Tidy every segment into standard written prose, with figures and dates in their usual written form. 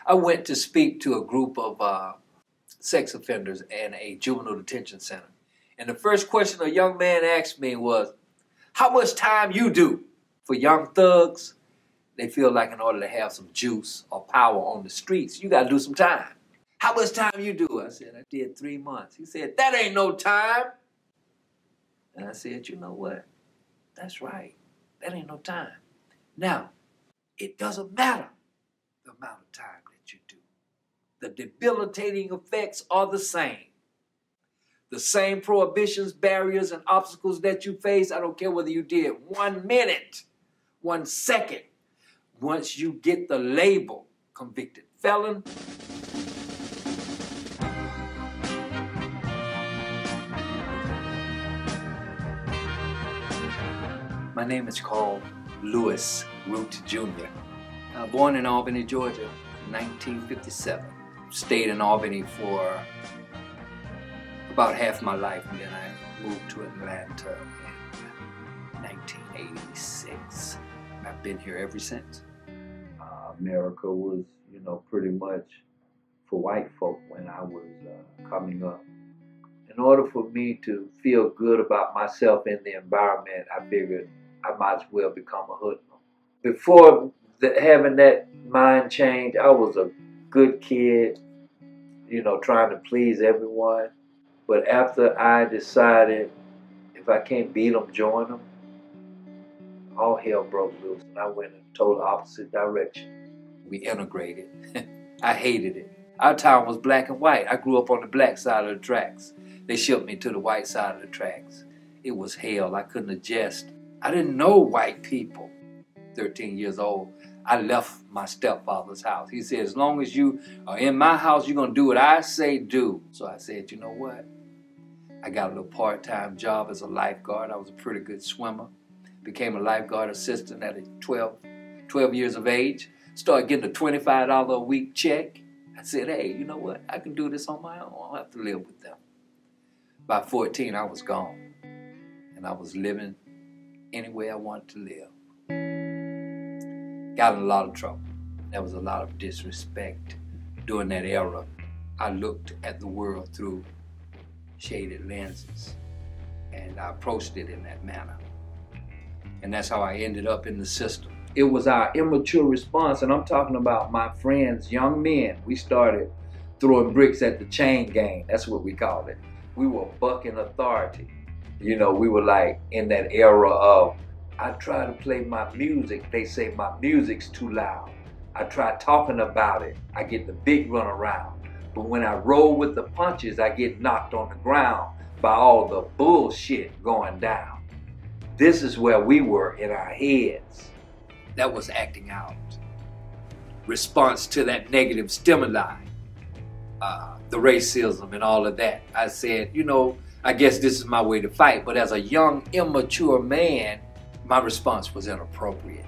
I went to speak to a group of sex offenders in a juvenile detention center. And the first question a young man asked me was, how much time you do? For young thugs, they feel like in order to have some juice or power on the streets, you got to do some time. How much time you do? I said, I did 3 months. He said, that ain't no time. And I said, you know what? That's right. That ain't no time. Now, it doesn't matter the amount of time that you do. The debilitating effects are the same. The same prohibitions, barriers, and obstacles that you face, I don't care whether you did 1 minute, 1 second, once you get the label convicted felon. My name is Carl Lewis Root Jr. Born in Albany, Georgia, 1957. Stayed in Albany for about half my life, and then I moved to Atlanta in 1986. I've been here ever since. America was, pretty much for white folk when I was coming up. In order for me to feel good about myself in the environment, I figured I might as well become a hoodlum. Before having that mind change, I was a good kid, trying to please everyone. But after I decided if I can't beat them, join them, all hell broke loose, and I went in the total opposite direction. We integrated. I hated it. Our town was black and white. I grew up on the black side of the tracks. They shipped me to the white side of the tracks. It was hell. I couldn't adjust. I didn't know white people. 13 years old, I left my stepfather's house. He said, as long as you are in my house, you're going to do what I say do. So I said, you know what? I got a little part-time job as a lifeguard. I was a pretty good swimmer. Became a lifeguard assistant at 12 years of age. Started getting a $25 a week check. I said, hey, you know what? I can do this on my own. I don't have to live with them. By 14, I was gone. And I was living any way I wanted to live. Got in a lot of trouble. There was a lot of disrespect during that era. I looked at the world through shaded lenses, and I approached it in that manner. And that's how I ended up in the system. It was our immature response, and I'm talking about my friends, young men. We started throwing bricks at the chain gang. That's what we called it. We were bucking authority. We were like in that era of, I try to play my music, they say my music's too loud. I try talking about it, I get the big run around. But when I roll with the punches, I get knocked on the ground by all the bullshit going down. This is where we were in our heads. That was acting out. Response to that negative stimuli, the racism and all of that. I said, I guess this is my way to fight. But as a young, immature man, my response was inappropriate.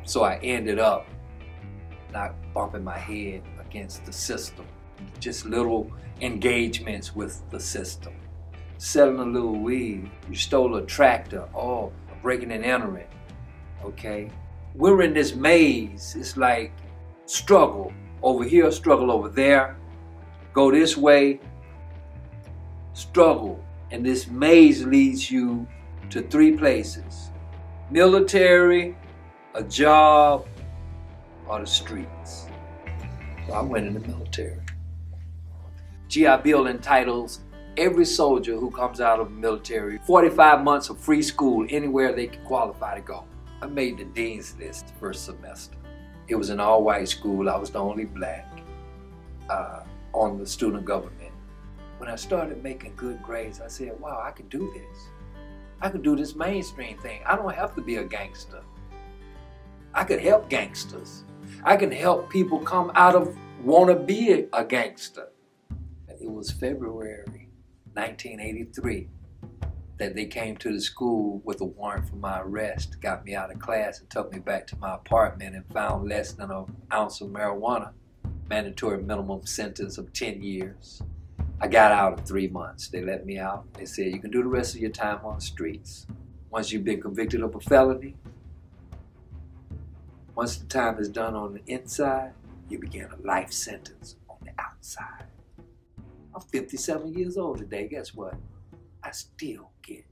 So I ended up not bumping my head against the system. Just little engagements with the system. Selling a little weed, you stole a tractor, breaking and entering, okay? We're in this maze. It's like struggle over here, struggle over there, go this way, struggle. And this maze leads you to 3 places: military, a job, or the streets. So I went in the military. GI Bill entitles every soldier who comes out of the military 45 months of free school anywhere they can qualify to go. I made the dean's list the first semester. It was an all-white school. I was the only black on the student government. When I started making good grades, I said, wow, I can do this. I can do this mainstream thing. I don't have to be a gangster. I could help gangsters. I can help people come out of want to be a gangster. It was February 1983 that they came to the school with a warrant for my arrest, got me out of class and took me back to my apartment and found less than an ounce of marijuana, mandatory minimum sentence of 10 years. I got out in 3 months. They let me out. They said, you can do the rest of your time on the streets. Once you've been convicted of a felony, once the time is done on the inside, you begin a life sentence on the outside. I'm 57 years old today. Guess what? I still get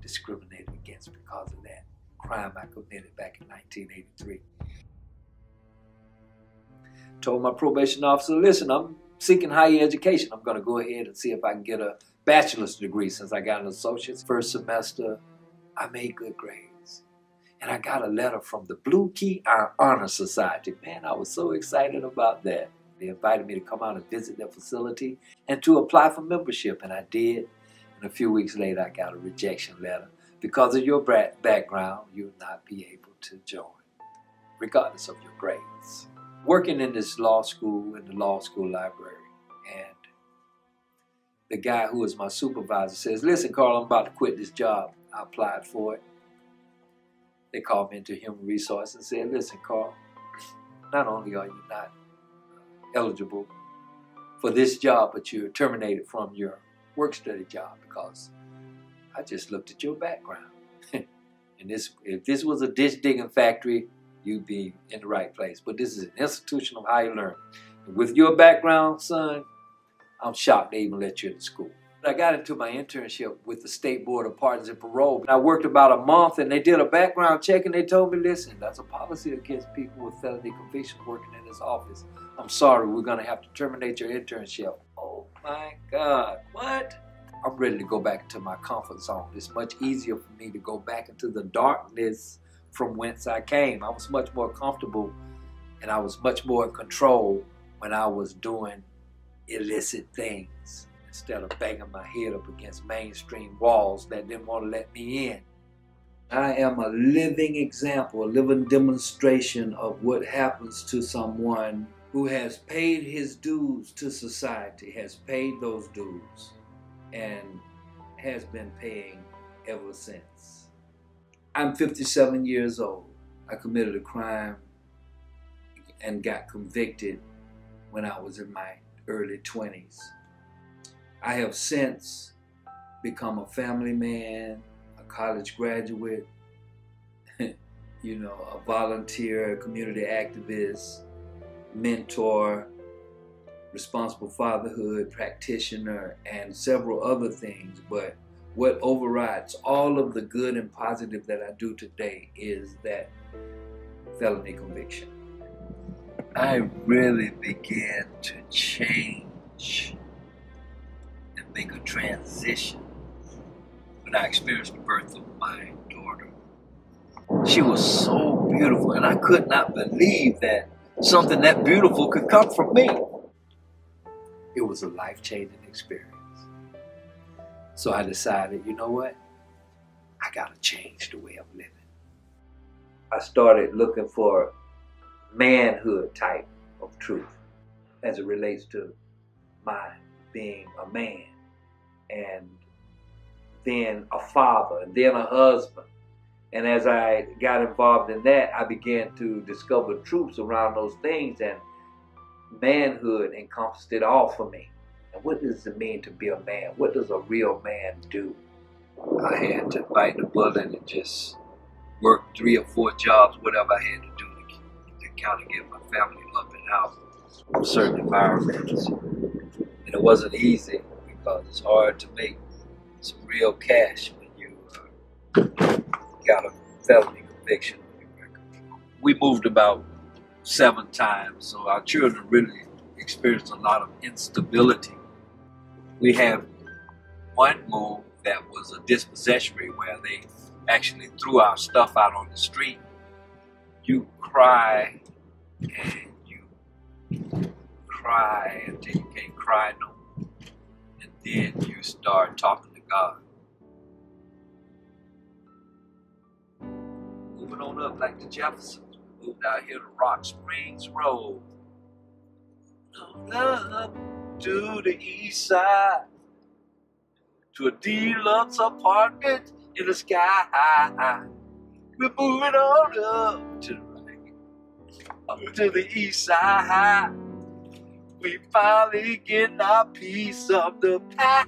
discriminated against because of that crime I committed back in 1983. Told my probation officer, listen, I'm seeking higher education. I'm going to go ahead and see if I can get a bachelor's degree since I got an associate's. First semester, I made good grades. And I got a letter from the Blue Key Honor Society. Man, I was so excited about that. They invited me to come out and visit their facility and to apply for membership, and I did. And a few weeks later, I got a rejection letter. Because of your background, you'll not be able to join, regardless of your grades. Working in this law school, in the law school library, and the guy who was my supervisor says, listen, Carl, I'm about to quit this job. I applied for it. They called me into human resources and said, listen, Carl, not only are you not eligible for this job, but you're terminated from your work-study job because I just looked at your background. And if this was a ditch-digging factory, you'd be in the right place. But this is an institution of higher learning. And with your background, son, I'm shocked they even let you into school. I got into my internship with the State Board of Pardons and Parole. I worked about a month, and they did a background check, and they told me, listen, that's a policy against people with felony convictions working in this office. I'm sorry, we're going to have to terminate your internship. Oh, my God. What? I'm ready to go back into my comfort zone. It's much easier for me to go back into the darkness from whence I came. I was much more comfortable, and I was much more in control when I was doing illicit things, instead of banging my head up against mainstream walls that didn't want to let me in. I am a living example, a living demonstration of what happens to someone who has paid his dues to society, has paid those dues, and has been paying ever since. I'm 57 years old. I committed a crime and got convicted when I was in my early 20s. I have since become a family man, a college graduate, you know, a volunteer, community activist, mentor, responsible fatherhood practitioner, and several other things. But what overrides all of the good and positive that I do today is that felony conviction. I really began to change and make a transition when I experienced the birth of my daughter. She was so beautiful, and I could not believe that something that beautiful could come from me. It was a life-changing experience. So I decided, you know what? I gotta change the way of living. I started looking for manhood type of truth as it relates to my being a man, and then a father, and then a husband. And as I got involved in that, I began to discover truths around those things, and manhood encompassed it all for me. And what does it mean to be a man? What does a real man do? I had to bite the bullet and just work 3 or 4 jobs, whatever I had to do to kind of get my family up and out of certain environments. And it wasn't easy because it's hard to make some real cash when you got a felony conviction on your record. We moved about 7 times, so our children really experienced a lot of instability. We have one move that was a dispossessory where they actually threw our stuff out on the street. You cry and you cry until you can't cry no more. And then you start talking to God. Moving on up like the Jeffersons, we moved out here to Rock Springs Road. Up to the east side, to a deluxe apartment in the sky. We're moving on up to the right, up to the east side. We finally getting our piece of the pie.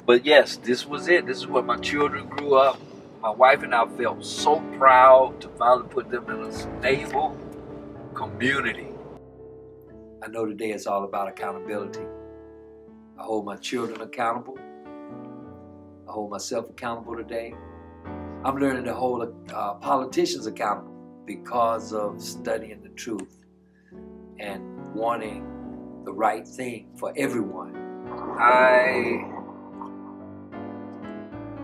But yes, this was it. This is where my children grew up. my wife and I felt so proud to finally put them in a stable community. I know today it's all about accountability. I hold my children accountable. I hold myself accountable today. I'm learning to hold politicians accountable because of studying the truth and wanting the right thing for everyone. I,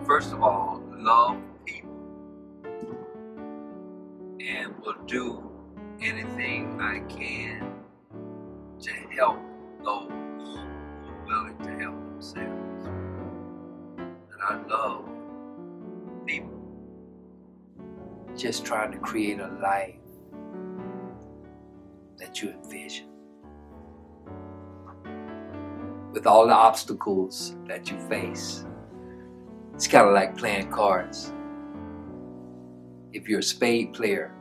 first of all, love people and will do anything I can to help those who are willing to help themselves. And I love people. Just trying to create a life that you envision. With all the obstacles that you face, it's kind of like playing cards. If you're a spade player,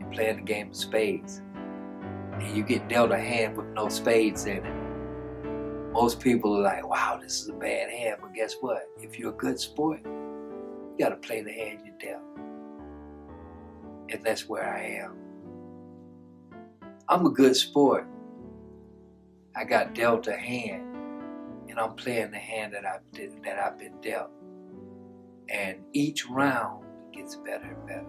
you're playing the game of spades, and you get dealt a hand with no spades in it. Most people are like, wow, this is a bad hand, but guess what? If you're a good sport, you gotta play the hand you're dealt. And that's where I am. I'm a good sport. I got dealt a hand, and I'm playing the hand that I've been dealt. And each round gets better and better.